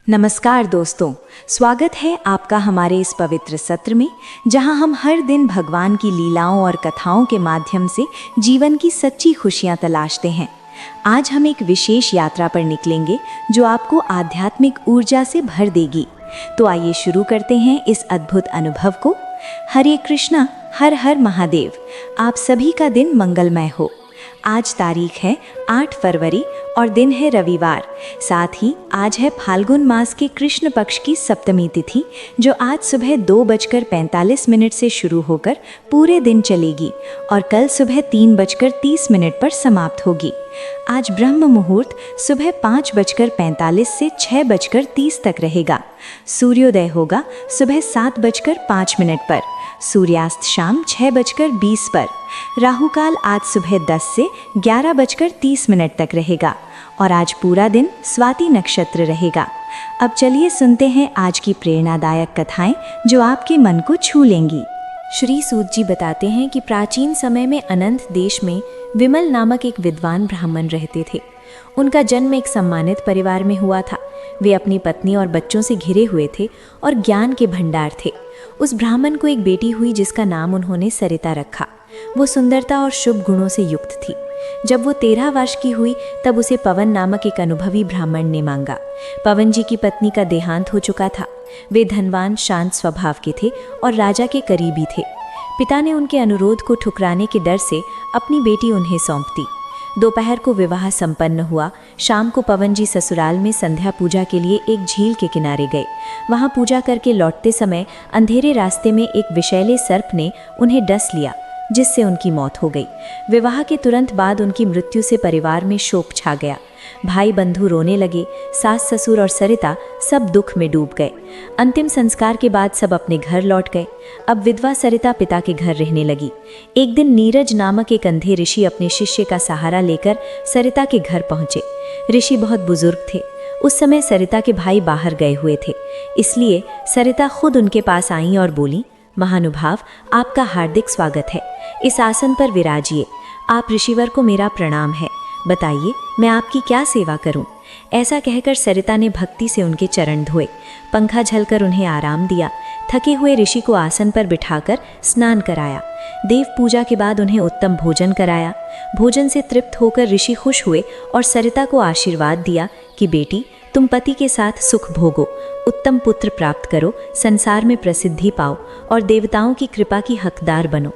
नमस्कार दोस्तों, स्वागत है आपका हमारे इस पवित्र सत्र में, जहां हम हर दिन भगवान की लीलाओं और कथाओं के माध्यम से जीवन की सच्ची खुशियां तलाशते हैं। आज हम एक विशेष यात्रा पर निकलेंगे जो आपको आध्यात्मिक ऊर्जा से भर देगी। तो आइए शुरू करते हैं इस अद्भुत अनुभव को। हरे कृष्णा, हर हर महादेव। आप सभी का दिन मंगलमय हो। आज तारीख है 8 फरवरी और दिन है रविवार। साथ ही आज है फाल्गुन मास के कृष्ण पक्ष की सप्तमी तिथि, जो आज सुबह 2:45 से शुरू होकर पूरे दिन चलेगी और कल सुबह 3:30 पर समाप्त होगी। आज ब्रह्म मुहूर्त सुबह 5:45 से 6:30 तक रहेगा। सूर्योदय होगा सुबह 7:05 पर। सूर्यास्त शाम 6:20 पर। राहु काल आज सुबह 10 से 11:30 तक रहेगा और आज पूरा दिन स्वाति नक्षत्र रहेगा। अब चलिए सुनते हैं आज की प्रेरणादायक कथाएं जो आपके मन को छू लेंगी। श्री सूत जी बताते हैं कि प्राचीन समय में अनंत देश में विमल नामक एक विद्वान ब्राह्मण रहते थे। उनका जन्म एक सम्मानित परिवार में हुआ था। वे अपनी पत्नी और बच्चों से घिरे हुए थे और ज्ञान के भंडार थे। उस ब्राह्मण को एक बेटी हुई जिसका नाम उन्होंने सरिता रखा। वो सुंदरता और शुभ गुणों से युक्त थी। जब वो 13 वर्ष की हुई तब उसे पवन नामक एक अनुभवी ब्राह्मण ने मांगा। पवन जी की पत्नी का देहांत हो चुका था। वे धनवान, शांत स्वभाव के थे और राजा के करीबी थे। पिता ने उनके अनुरोध को ठुकराने के डर से अपनी बेटी उन्हें सौंप दी। दोपहर को विवाह संपन्न हुआ। शाम को पवन जी ससुराल में संध्या पूजा के लिए एक झील के किनारे गए। वहां पूजा करके लौटते समय अंधेरे रास्ते में एक विषैले सर्प ने उन्हें डस लिया, जिससे उनकी मौत हो गई। विवाह के तुरंत बाद उनकी मृत्यु से परिवार में शोक छा गया। भाई बंधु रोने लगे। सास ससुर और सरिता सब दुख में डूब गए। अंतिम संस्कार के बाद सब अपने घर लौट गए। अब विधवा सरिता पिता के घर रहने लगी। एक दिन नीरज नामक एक अंधे ऋषि अपने शिष्य का सहारा लेकर सरिता के घर पहुंचे। ऋषि बहुत बुजुर्ग थे। उस समय सरिता के भाई बाहर गए हुए थे, इसलिए सरिता खुद उनके पास आई और बोली, महानुभाव, आपका हार्दिक स्वागत है। इस आसन पर विराजिए। आप ऋषिवर को मेरा प्रणाम है। बताइए, मैं आपकी क्या सेवा करूं? ऐसा कहकर सरिता ने भक्ति से उनके चरण धोए, पंखा झलकर उन्हें आराम दिया। थके हुए ऋषि को आसन पर बिठाकर स्नान कराया। देव पूजा के बाद उन्हें उत्तम भोजन कराया। भोजन से तृप्त होकर ऋषि खुश हुए और सरिता को आशीर्वाद दिया कि बेटी, तुम पति के साथ सुख भोगो, उत्तम पुत्र प्राप्त करो, संसार में प्रसिद्धि पाओ और देवताओं की कृपा की हकदार बनो।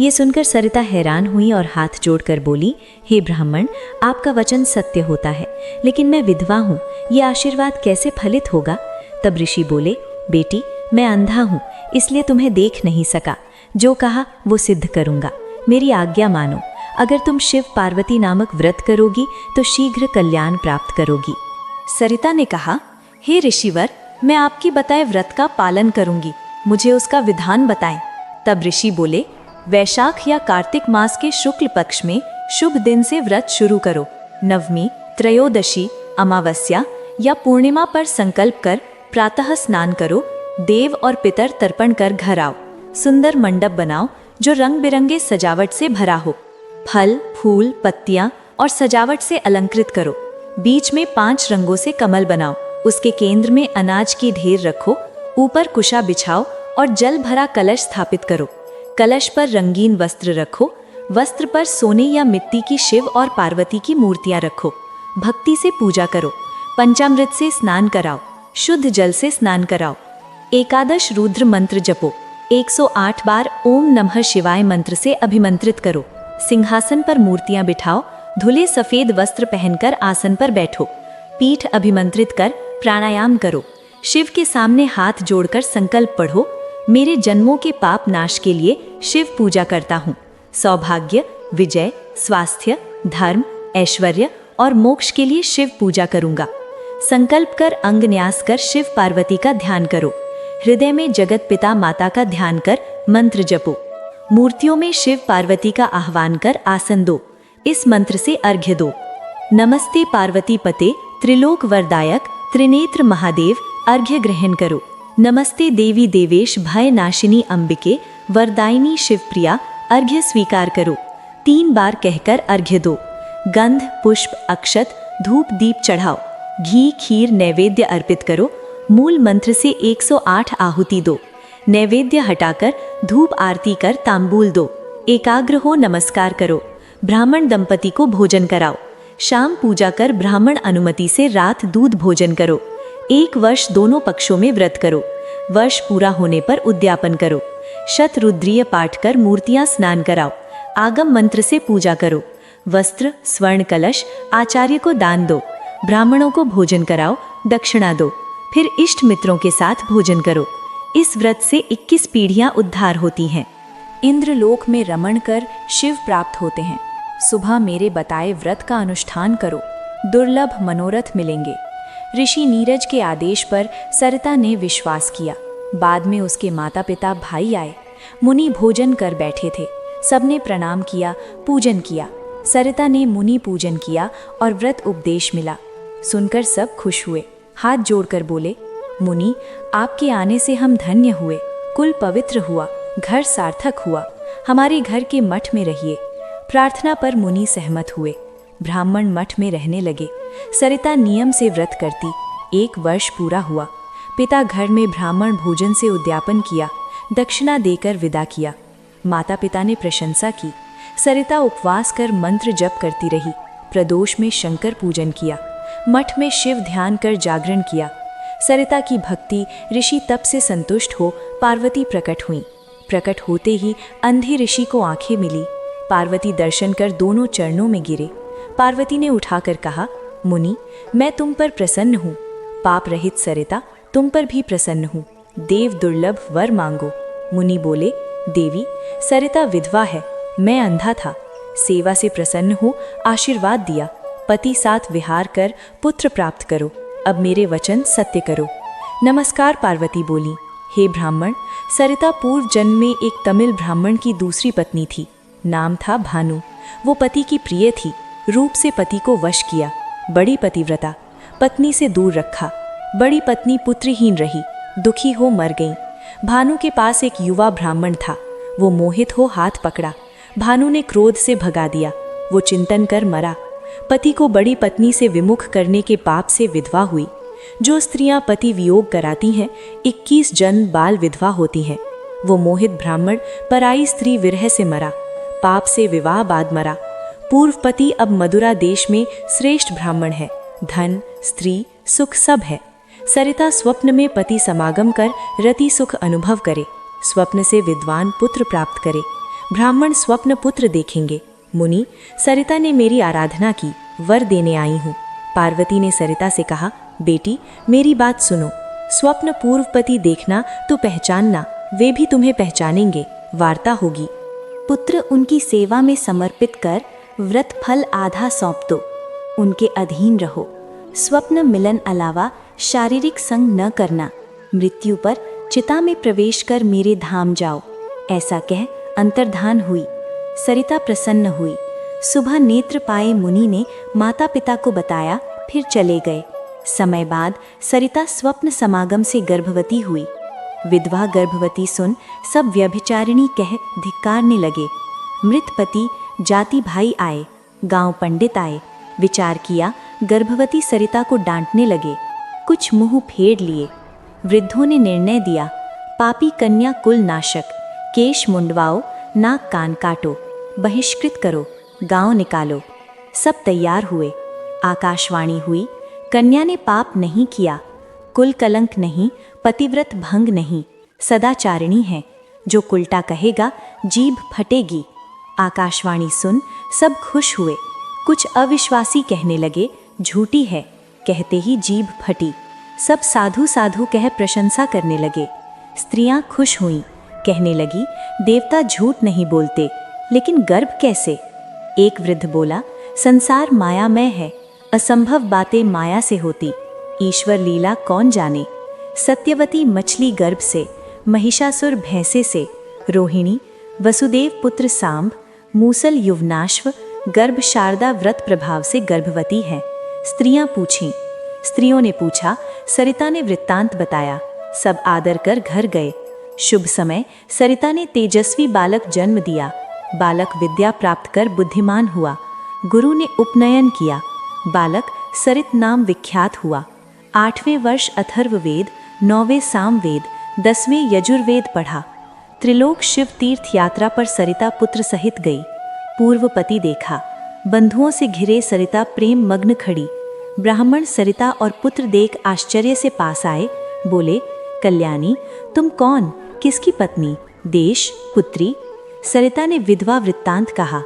ये सुनकर सरिता हैरान हुई और हाथ जोड़कर बोली, हे ब्राह्मण, आपका वचन सत्य होता है, लेकिन मैं विधवा हूँ, ये आशीर्वाद कैसे फलित होगा? तब ऋषि बोले, बेटी, मैं अंधा हूँ, इसलिए तुम्हें देख नहीं सका। जो कहा वो सिद्ध करूँगा। मेरी आज्ञा मानो। अगर तुम शिव पार्वती नामक व्रत करोगी तो शीघ्र कल्याण प्राप्त करोगी। सरिता ने कहा, हे ऋषिवर, मैं आपकी बताए व्रत का पालन करूंगी, मुझे उसका विधान बताएं। तब ऋषि बोले, वैशाख या कार्तिक मास के शुक्ल पक्ष में शुभ दिन से व्रत शुरू करो। नवमी, त्रयोदशी, अमावस्या या पूर्णिमा पर संकल्प कर प्रातः स्नान करो। देव और पितर तर्पण कर घर आओ। सुंदर मंडप बनाओ जो रंग बिरंगे सजावट से भरा हो। फल, फूल, पत्तियां और सजावट से अलंकृत करो। बीच में 5 रंगों से कमल बनाओ। उसके केंद्र में अनाज की ढेर रखो। ऊपर कुशा बिछाओ और जल भरा कलश स्थापित करो। कलश पर रंगीन वस्त्र रखो। वस्त्र पर सोने या मिट्टी की शिव और पार्वती की मूर्तियां रखो। भक्ति से पूजा करो। पंचामृत से स्नान कराओ। शुद्ध जल से स्नान कराओ। एकादश रुद्र मंत्र जपो। 108 बार ओम नमः शिवाय मंत्र से अभिमंत्रित करो। सिंहासन पर मूर्तियां बिठाओ। धुले सफेद वस्त्र पहनकर आसन पर बैठो। पीठ अभिमंत्रित कर प्राणायाम करो। शिव के सामने हाथ जोड़कर संकल्प पढ़ो, मेरे जन्मों के पाप नाश के लिए शिव पूजा करता हूँ। सौभाग्य, विजय, स्वास्थ्य, धर्म, ऐश्वर्य और मोक्ष के लिए शिव पूजा करूँगा। संकल्प कर अंग न्यास कर शिव पार्वती का ध्यान करो। हृदय में जगत पिता माता का ध्यान कर मंत्र जपो। मूर्तियों में शिव पार्वती का आह्वान कर आसन दो। इस मंत्र से अर्घ्य दो। नमस्ते पार्वती पते त्रिलोक वरदायक त्रिनेत्र महादेव, अर्घ्य ग्रहण करो। नमस्ते देवी देवेश भय नाशिनी अंबिके वरदायिनी शिवप्रिया, अर्घ्य स्वीकार करो। 3 बार कहकर अर्घ्य दो। गंध, पुष्प, अक्षत, धूप, दीप चढ़ाओ। घी खीर नैवेद्य अर्पित करो। मूल मंत्र से 108 आहुति दो। नैवेद्य हटाकर धूप आरती कर तांबूल दो। एकाग्र हो नमस्कार करो। ब्राह्मण दंपति को भोजन कराओ। शाम पूजा कर ब्राह्मण अनुमति से रात दूध भोजन करो। 1 वर्ष दोनों पक्षों में व्रत करो। वर्ष पूरा होने पर उद्यापन करो। शतरुद्रीय पाठ कर मूर्तियां स्नान कराओ। आगम मंत्र से पूजा करो। वस्त्र स्वर्ण कलश आचार्य को दान दो। ब्राह्मणों को भोजन कराओ, दक्षिणा दो। फिर इष्ट मित्रों के साथ भोजन करो। इस व्रत से 21 पीढ़ियां उद्धार होती हैं। इंद्रलोक में रमण कर शिव प्राप्त होते हैं। सुबह मेरे बताए व्रत का अनुष्ठान करो, दुर्लभ मनोरथ मिलेंगे। ऋषि नीरज के आदेश पर सरिता ने विश्वास किया। बाद में उसके माता पिता भाई आए। मुनि भोजन कर बैठे थे। सबने प्रणाम किया, पूजन किया। सरिता ने मुनि पूजन किया और व्रत उपदेश मिला। सुनकर सब खुश हुए। हाथ जोड़कर बोले, मुनि आपके आने से हम धन्य हुए। कुल पवित्र हुआ, घर सार्थक हुआ। हमारे घर के मठ में रहिए। प्रार्थना पर मुनि सहमत हुए। ब्राह्मण मठ में रहने लगे। सरिता नियम से व्रत करती। 1 वर्ष पूरा हुआ। पिता घर में ब्राह्मण भोजन से उद्यापन किया, दक्षिणा देकर विदा किया। माता पिता ने प्रशंसा की। सरिता उपवास कर मंत्र जप करती रही। प्रदोष में शंकर पूजन किया। मठ में शिव ध्यान कर जागरण किया। सरिता की भक्ति ऋषि तप से संतुष्ट हो पार्वती प्रकट हुई। प्रकट होते ही अंधे ऋषि को आंखें मिली। पार्वती दर्शन कर दोनों चरणों में गिरे। पार्वती ने उठाकर कहा, मुनि मैं तुम पर प्रसन्न हूँ। पाप रहित सरिता तुम पर भी प्रसन्न हूँ। देव दुर्लभ वर मांगो। मुनि बोले, देवी सरिता विधवा है, मैं अंधा था। सेवा से प्रसन्न हो आशीर्वाद दिया। पति साथ विहार कर पुत्र प्राप्त करो। अब मेरे वचन सत्य करो। नमस्कार पार्वती बोली, हे ब्राह्मण, सरिता पूर्व जन्म में एक तमिल ब्राह्मण की दूसरी पत्नी थी। नाम था भानु। वो पति की प्रिय थी। रूप से पति को वश किया। बड़ी पतिव्रता, पत्नी से दूर रखा। बड़ी पत्नी पुत्रहीन रही, दुखी हो मर गई। भानु के पास एक युवा ब्राह्मण था। वो मोहित हो हाथ पकड़ा। भानु ने क्रोध से भगा दिया। वो चिंतन कर मरा। पति को बड़ी पत्नी से विमुख करने के पाप से विधवा हुई। जो स्त्रियां पति वियोग कराती हैं 21 जन्म बाल विधवा होती हैं। वो मोहित ब्राह्मण पराई स्त्री विरह से मरा। पाप से विवाह बाद मरा। पूर्व पति अब मदुरा देश में श्रेष्ठ ब्राह्मण है। धन स्त्री सुख सब है। सरिता स्वप्न में पति समागम कर रति सुख अनुभव करे। स्वप्न से विद्वान पुत्र प्राप्त करे। ब्राह्मण स्वप्न पुत्र देखेंगे। मुनि सरिता ने मेरी आराधना की, वर देने आई हूँ। पार्वती ने सरिता से कहा, बेटी मेरी बात सुनो। स्वप्न पूर्व पति देखना तो पहचानना, वे भी तुम्हें पहचानेंगे। वार्ता होगी। पुत्र उनकी सेवा में समर्पित कर व्रत फल आधा सौंप दो। उनके अधीन रहो। स्वप्न मिलन अलावा शारीरिक संग न करना। मृत्यु पर चिता में प्रवेश कर मेरे धाम जाओ। ऐसा कह अंतर्धान हुई। सरिता प्रसन्न हुई। सुबह नेत्र पाए मुनि ने माता पिता को बताया, फिर चले गए। समय बाद सरिता स्वप्न समागम से गर्भवती हुई। विधवा गर्भवती सुन सब व्यभिचारिणी कह धिक्कारने लगे। मृत पति जाति भाई आए, गांव पंडित आए। विचार किया, गर्भवती सरिता को डांटने लगे। कुछ मुंह फेर लिए। वृद्धों ने निर्णय दिया, पापी कन्या कुल नाशक, केश मुंडवाओ, नाक कान काटो, बहिष्कृत करो, गांव निकालो। सब तैयार हुए। आकाशवाणी हुई, कन्या ने पाप नहीं किया, कुल कलंक नहीं, पतिव्रत भंग नहीं, सदाचारिणी है। जो उल्टा कहेगा जीभ फटेगी। आकाशवाणी सुन सब खुश हुए। कुछ अविश्वासी कहने लगे, झूठी है। कहते ही जीभ फटी। सब साधु साधु कह प्रशंसा करने लगे। स्त्रियां खुश हुईं, कहने लगी, देवता झूठ नहीं बोलते, लेकिन गर्भ कैसे? एक वृद्ध बोला, संसार मायामय है, असंभव बातें माया से होती, ईश्वर लीला कौन जाने। सत्यवती मछली गर्भ से, महिषासुर भैंसे से, रोहिणी वसुदेव पुत्र सांब, मूसल युवनाश्व गर्भ शारदा व्रत प्रभाव से गर्भवती है। स्त्रियां पूछीं। स्त्रियों ने पूछा, सरिता ने वृत्तांत बताया। सब आदर कर घर गए। शुभ समय सरिता ने तेजस्वी बालक जन्म दिया। बालक विद्या प्राप्त कर बुद्धिमान हुआ। गुरु ने उपनयन किया। बालक सरित नाम विख्यात हुआ। 8वें वर्ष अथर्ववेद, 9वें सामवेद, 10वें यजुर्वेद पढ़ा। त्रिलोक शिव तीर्थ यात्रा पर सरिता पुत्र सहित गई। पूर्व पति देखा। बंधुओं से घिरे सरिता प्रेम मग्न खड़ी। ब्राह्मण सरिता और पुत्र देख आश्चर्य से पास आए। बोले, कल्याणी, तुम कौन, किसकी पत्नी, देश, पुत्री? सरिता ने विधवा वृत्तांत कहा।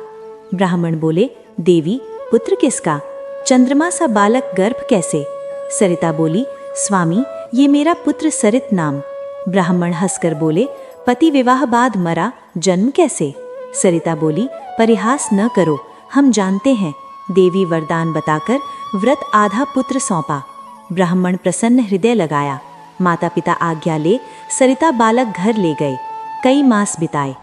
ब्राह्मण बोले, देवी, पुत्र किसका? चंद्रमा सा बालक गर्भ कैसे? सरिता बोली, स्वामी, ये मेरा पुत्र सरित नाम। ब्राह्मण हंसकर बोले, पति विवाह बाद मरा, जन्म कैसे? सरिता बोली, परिहास न करो, हम जानते हैं। देवी वरदान बताकर व्रत आधा पुत्र सौंपा। ब्राह्मण प्रसन्न हृदय लगाया। माता पिता आज्ञा ले सरिता बालक घर ले गए। कई मास बिताए।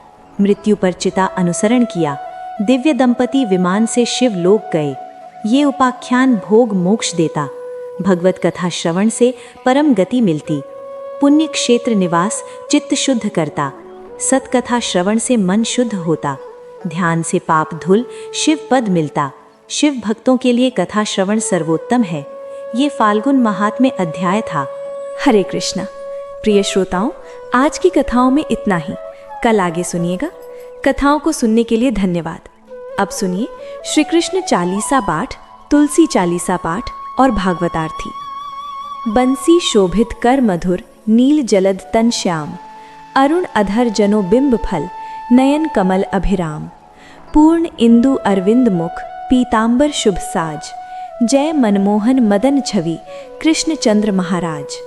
मृत्यु पर चिता अनुसरण किया। दिव्य दंपति विमान से शिवलोक गए। ये उपाख्यान भोग मोक्ष देता। भगवत कथा श्रवण से परम गति मिलती। पुण्य क्षेत्र निवास चित्त शुद्ध करता। सतकथा श्रवण से मन शुद्ध होता। ध्यान से पाप धुल शिव पद मिलता। शिव भक्तों के लिए कथा श्रवण सर्वोत्तम है। ये फाल्गुन महात्म्य अध्याय था। हरे कृष्णा। प्रिय श्रोताओं, आज की कथाओं में इतना ही। कल आगे सुनिएगा। कथाओं को सुनने के लिए धन्यवाद। अब सुनिए श्री कृष्ण चालीसा पाठ, तुलसी चालीसा पाठ और भागवतार्थी। बंसी शोभित कर मधुर, नील जलद तन श्याम, अरुण अधर जनो बिंब फल, नयन कमल अभिराम। पूर्ण इंदु अरविंद मुख, पीतांबर शुभ साज, जय मनमोहन मदन छवि, कृष्ण चंद्र महाराज।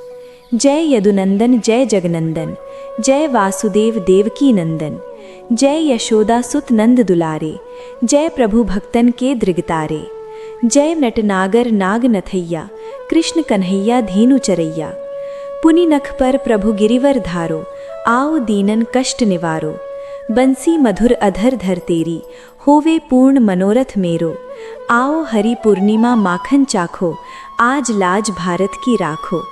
जय यदुनंदन जय जगनंदन, जय वासुदेव देवकी नंदन, जय यशोदा सुत नंद दुलारे, जय प्रभु भक्तन के दृगतारे। जय नटनागर नाग नथैया, कृष्ण कन्हैया धीनु चरैया। पुनि नख पर प्रभु गिरिवर धारो, आओ दीनन कष्ट निवारो। बंसी मधुर अधर धर तेरी, होवे पूर्ण मनोरथ मेरो। आओ हरि पूर्णिमा माखन चाखो, आज लाज भारत की राखो।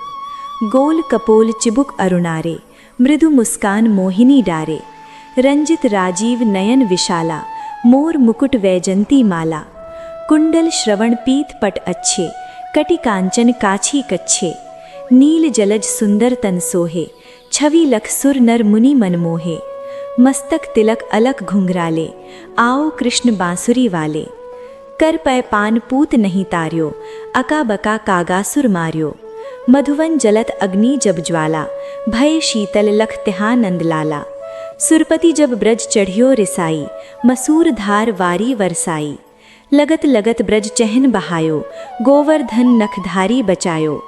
गोल कपोल चिबुक अरुणारे, मृदु मुस्कान मोहिनी डारे। रंजित राजीव नयन विशाला, मोर मुकुट वैजंती माला। कुंडल श्रवण पीत पट अच्छे, कटि कांचन काछी कच्छे। नील जलज सुंदर तन सोहे, छवि लख सुर नर मुनि मनमोहे। मस्तक तिलक अलक घुंघराले, आओ कृष्ण बांसुरी वाले। कर पै पान पूत नहीं तार्यो, अका बका कागासुर मार्यो। मधुवन जलत अग्नि जब ज्वाला, भय शीतल लख तिहा नंद लाला। सुरपति जब ब्रज चढ़ियो रिसाई, मसूर धार वारी वरसाई। लगत लगत ब्रज चहन बहायो, गोवर्धन नखधारी बचायो।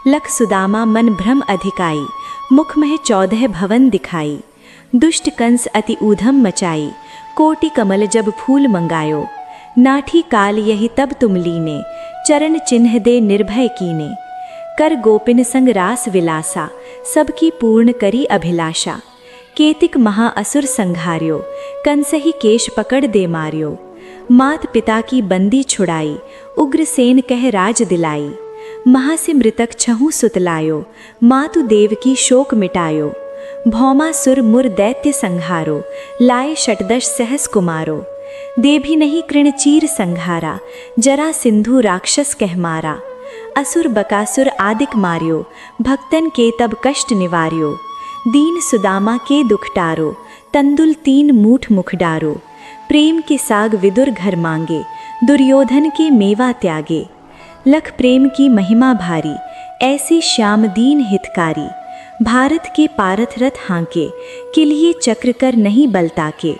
लख सुदामा मन भ्रम अधिकाई, मुख में 14 भवन दिखाई। दुष्ट कंस अति ऊधम मचाई, कोटि कमल जब फूल मंगायो। नाठी काल यही तब तुम लीने, चरण चिन्ह दे निर्भय कीने। कर गोपिन संग रास विलासा, सबकी पूर्ण करी अभिलाषा। केतिक महाअसुर संघार्यो, कंसहि केश पकड़ दे मार्यो। मात पिता की बंदी छुड़ाई, उग्रसेन कह राज दिलाई। महा से मृतक छहु सुतलायो, मातु देव की शोक मिटायो। भौमा सुर मुर दैत्य संहारो, लाए षटदश सहस कुमारो। दे भी नहीं कृण चीर संघारा, जरा सिंधु राक्षस कह मारा। असुर बकासुर आदिक मार्यो, भक्तन के तब कष्ट निवार्यो। दीन सुदामा के दुख टारो, तंदुल 3 मूठ मुख डारो। प्रेम के साग विदुर घर मांगे, दुर्योधन के मेवा त्यागे। लख प्रेम की महिमा भारी, ऐसे श्याम दीन हितकारी। भारत के पारथ रथ हांके, किलिए चक्र कर नहीं बलताके।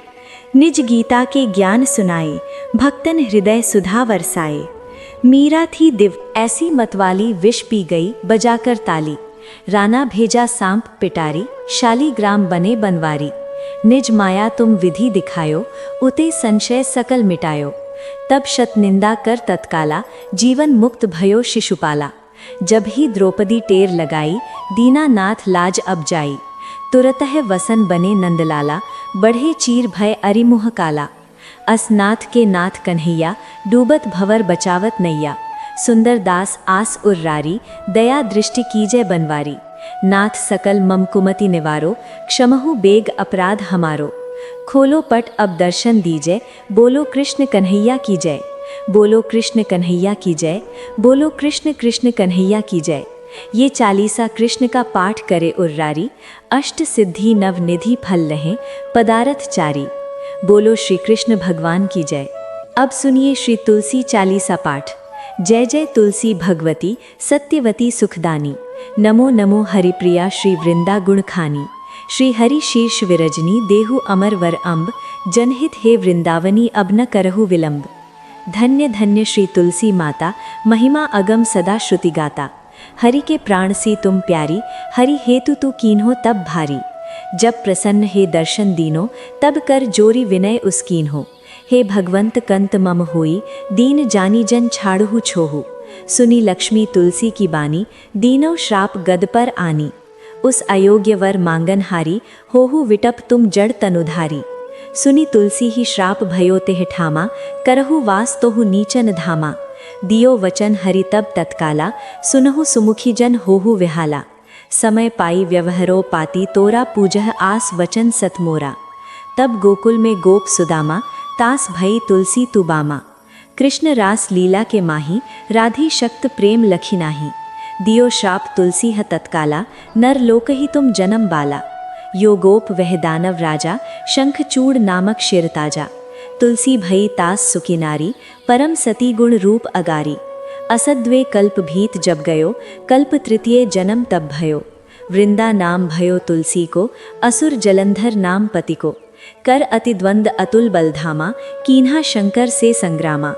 निज गीता के ज्ञान सुनाए, भक्तन हृदय सुधा बरसाए। मीरा थी दिव, ऐसी मतवाली विष पी गई बजाकर ताली। राणा भेजा सांप पिटारी, शालीग्राम बने बनवारी। निज माया तुम विधि दिखायो, उते संशय सकल मिटायो। तब शत निंदा कर तत्काला, जीवन मुक्त भयो शिशुपाला। जब ही द्रौपदी टेर लगाई, दीनानाथ लाज अब जाई। तुरतः वसन बने नंदलाला, बढ़े चीर भय अरिमुह काला। असनाथ के नाथ कन्हैया, डूबत भवर बचावत नैया। सुंदर दास आस उर्रारी, दया दृष्टि कीजय बनवारी। नाथ सकल मम कुमति निवारो, क्षमहु बेग अपराध हमारो। खोलो पट अब दर्शन दीजय, बोलो कृष्ण कन्हैया की जय। बोलो कृष्ण कन्हैया की जय, बोलो कृष्ण कृष्ण कन्हैया की जय। ये चालीसा कृष्ण का पाठ करे उर्रारी, अष्ट सिद्धि नवनिधि फल रहें पदारथ चारी। बोलो श्री कृष्ण भगवान की जय। अब सुनिए श्री तुलसी चालीसा पाठ। जय जय तुलसी भगवती सत्यवती सुखदानी, नमो नमो हरिप्रिया श्री वृंदा गुणखानी। श्री हरि शीर्ष विरजनी देहु अमर वर अम्ब, जनहित हे वृंदावनी अब न करहु विलंब। धन्य धन्य श्री तुलसी माता, महिमा अगम सदा श्रुति गाता। हरि के प्राण सी तुम प्यारी, हरि हेतु तू कीन्हो तब भारी। जब प्रसन्न हे दर्शन दीनो, तब कर जोरी विनय उसकीन हो। हे भगवंत कंत मम होई, दीन जानी जन छाड़हु छोहु। सुनी लक्ष्मी तुलसी की बानी, दीनौ श्राप गद पर आनी। उस अयोग्य वर मांगन हारी, होहु विटप तुम जड़ तनुधारी। सुनी तुलसी ही श्राप भयो तेह ठामा, करहु वास तोहु नीचन धामा। दियो वचन हरि तब तत्काला, सुनहु सुमुखी जन होहु विहाला। समय पाई व्यवहरो पाती, तोरा पूजह आस वचन सतमोरा। तब गोकुल में गोप सुदामा, तास भई तुलसी तुबामा। कृष्ण रास लीला के माही, राधी शक्त प्रेम लखी नाही। दियो श्राप तुलसी ह तत्काला, नर लोक ही तुम जन्म बाला। यो गोप वह दानव राजा, शंखचूड़ नामक शिरताजा। तुलसी भई तास सुखी नारी, परम सती गुण रूप अगारी। असद्वे कल्प भीत जब गयो, कल्प तृतीय जन्म तब भयो। वृंदा नाम भयो तुलसी को, असुर जलंधर नाम पति को। कर अति द्वंद अतुल बलधामा, कीन्हा शंकर से संग्रामा।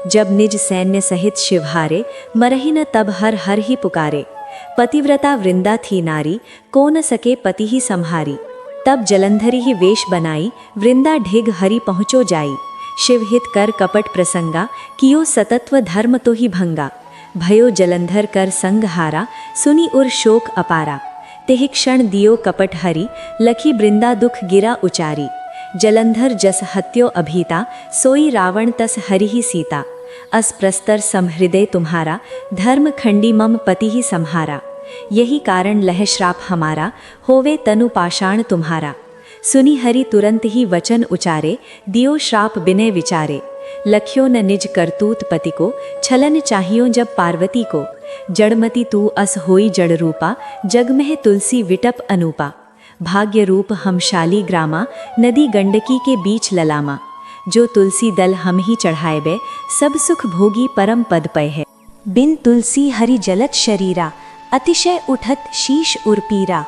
जब निज सैन्य सहित शिवहारे, मरहि न तब हर हर ही पुकारे। पतिव्रता वृंदा थी नारी, को न सके पति ही संहारी। तब जलंधरी ही वेश बनाई, वृंदा ढिग हरि पहुँचो जाई। शिवहित कर कपट प्रसंगा, कियो सतत्व धर्म तो ही भंगा। भयो जलंधर कर संग हारा, सुनी उर शोक अपारा। तेहि क्षण दियो कपट हरि, लखी वृंदा दुख गिरा उचारी। जलंधर जस हत्यो अभीता, सोई रावण तस हरि ही सीता। अस प्रस्तर समहृदय तुम्हारा, धर्म खंडी मम पति ही सम्हारा। यही कारण लह श्राप हमारा, होवे तनु पाषाण तुम्हारा। सुनी हरि तुरंत ही वचन उचारे, दियो श्राप बिनय विचारे। लख्यो न निज करतूत पति को, छलन चाहियो जब पार्वती को। जड़मति तू अस होई जड़ रूपा, जग में तुलसी विटप अनूपा। भाग्य रूप हमशाली ग्रामा, नदी गंडकी के बीच ललामा। जो तुलसी दल हम ही चढ़ाए बे, सब सुख भोगी परम पद पय है। बिन तुलसी हरि जलत शरीरा, अतिशय उठत शीश उर्पीरा।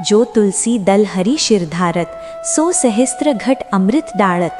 जो तुलसी दल हरि शिरधारत, सो सहस्त्र घट अमृत डाड़त।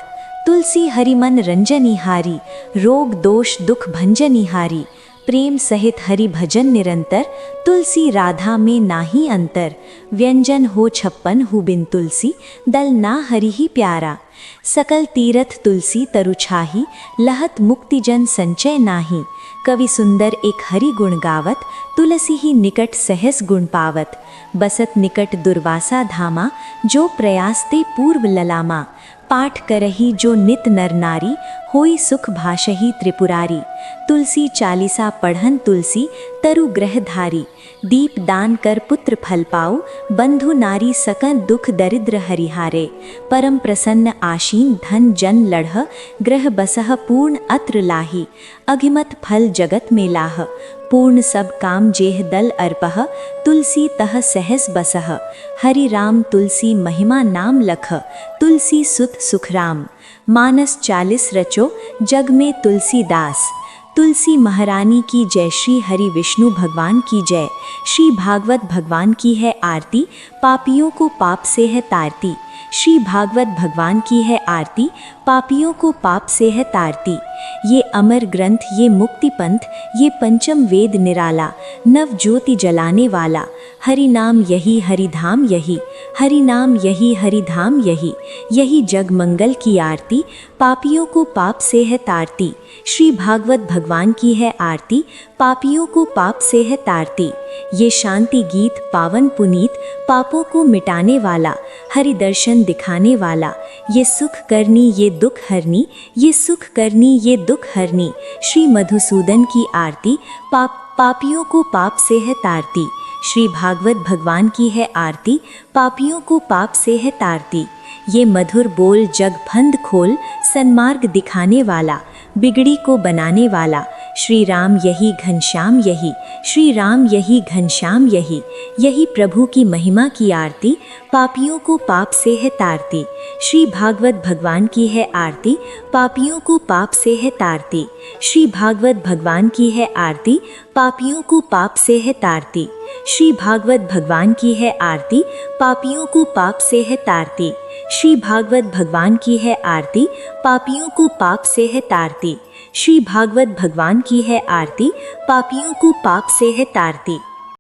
तुलसी हरि मन रंजनिहारी, रोग दोष दुख भंजनिहारी। प्रेम सहित हरि भजन निरंतर, तुलसी राधा में नाही अंतर। व्यंजन हो 56 हु बिन तुलसी, दल ना हरि ही प्यारा। सकल तीरथ तुलसी तरुछाही, लहत मुक्ति जन संचय नाही। कवि सुंदर एक हरि गुण गावत, तुलसी ही निकट सहस गुण पावत। बसत निकट दुर्वासा धामा, जो प्रयासते पूर्व ललामा। पाठ करही जो नित नर नारी, होई सुख भाषही त्रिपुरारी। तुलसी चालीसा पढ़न तुलसी, तरु ग्रह धारी। दीप दान कर पुत्र फल पाऊ, बंधु नारी सकन दुख दरिद्र हरिहारे। परम प्रसन्न आशीन धन जन लढ़, ग्रह बसह पूर्ण अत्र लाही। अघिमत फल जगत में लाह, पूर्ण सब काम जेह दल अर्पह। तुलसी तह सहस बसह, हरि राम तुलसी महिमा नाम लख। तुलसी सुत सुखराम, मानस 40 रचो, जग में तुलसीदास। तुलसी महारानी की जय, श्री हरि विष्णु भगवान की जय। श्री भागवत भगवान की है आरती, पापियों को पाप से है तारती। श्री भागवत भगवान की है आरती, पापियों को पाप से है तारती। ये अमर ग्रंथ, ये मुक्ति पंथ, ये पंचम वेद निराला। नव ज्योति जलाने वाला, हरि नाम यही हरि धाम यही। हरि नाम यही हरि धाम यही। यही जग मंगल की आरती, पापियों को पाप से है तारती। श्री भागवत भगवान की है आरती, पापियों को पाप से है तारती। ये शांति गीत पावन पुनीत, पापों को मिटाने वाला, हरि दर्शन दिखाने वाला। ये सुख करनी ये दुख हरनी, ये सुख करनी ये दुख हरनी। श्री मधुसूदन की आरती, पापियों को पाप से है तारती। श्री भागवत भगवान की है आरती, पापियों को पाप से है तारती। ये मधुर बोल जग फंद खोल, सन्मार्ग दिखाने वाला, बिगड़ी को बनाने वाला, श्री राम यही घनश्याम यही, श्री राम यही घनश्याम यही, यही प्रभु की महिमा की आरती, पापियों को पाप से है तारती। श्री भागवत भगवान की है आरती, पापियों को पाप से है तारती। श्री भागवत भगवान की है आरती, पापियों को पाप से है तारती। श्री भागवत भगवान की है आरती, पापियों को पाप से है तारती। श्री भागवत भगवान की है आरती, पापियों को पाप से है तारती। श्री भागवत भगवान की है आरती, पापियों को पाप से है तारती।